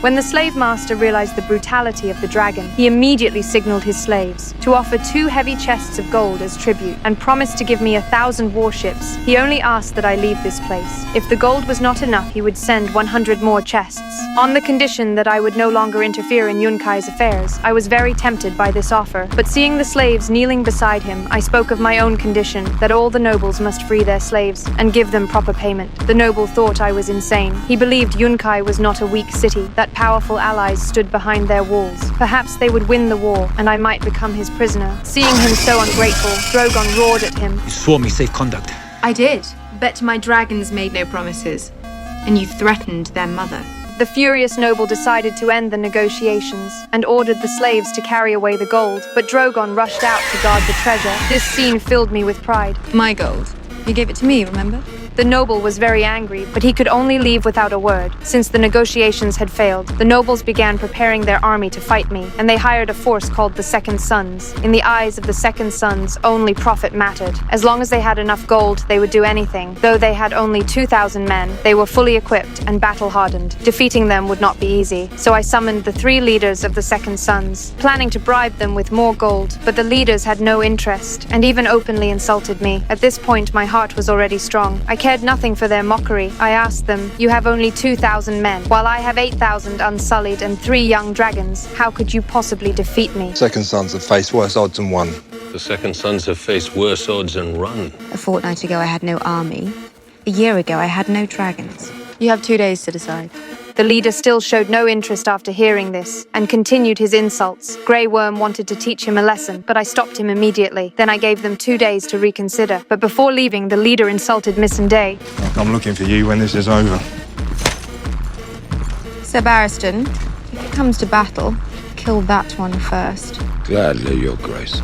When the slave master realized the brutality of the dragon, he immediately signaled his slaves to offer 2 heavy chests of gold as tribute and promised to give me 1,000 warships. He only asked that I leave this place. If the gold was not enough, he would send 100 more chests, on the condition that I would no longer interfere in Yunkai's affairs. I was very tempted by this offer, but seeing the slaves kneeling beside him, I spoke of my own condition, that all the nobles must free their slaves and give them proper payment. The noble thought I was insane. He believed Yunkai was not a weak city, that powerful allies stood behind their walls. Perhaps they would win the war, and I might become his prisoner. Seeing him so ungrateful, Drogon roared at him. You swore me safe conduct. I did. Bet my dragons made no promises, and you threatened their mother. The furious noble decided to end the negotiations and ordered the slaves to carry away the gold, but Drogon rushed out to guard the treasure. This scene filled me with pride. My gold. You gave it to me, remember? The noble was very angry, but he could only leave without a word. Since the negotiations had failed, the nobles began preparing their army to fight me, and they hired a force called the Second Sons. In the eyes of the Second Sons, only profit mattered. As long as they had enough gold, they would do anything. Though they had only 2,000 men, they were fully equipped and battle-hardened. Defeating them would not be easy, so I summoned the 3 leaders of the Second Sons, planning to bribe them with more gold, but the leaders had no interest, and even openly insulted me. At this point, my heart was already strong. I cared nothing for their mockery. I asked them, "You have only 2,000 men, while I have 8,000 unsullied and 3 young dragons. How could you possibly defeat me?" Second Sons have faced worse odds and won. The Second Sons have faced worse odds and run. A fortnight ago, I had no army. A year ago, I had no dragons. You have 2 days to decide. The leader still showed no interest after hearing this, and continued his insults. Grey Worm wanted to teach him a lesson, but I stopped him immediately. Then I gave them 2 days to reconsider. But before leaving, the leader insulted Missandei. I'm looking for you when this is over. Sir Barristan, if it comes to battle, kill that one first. Gladly, Your Grace.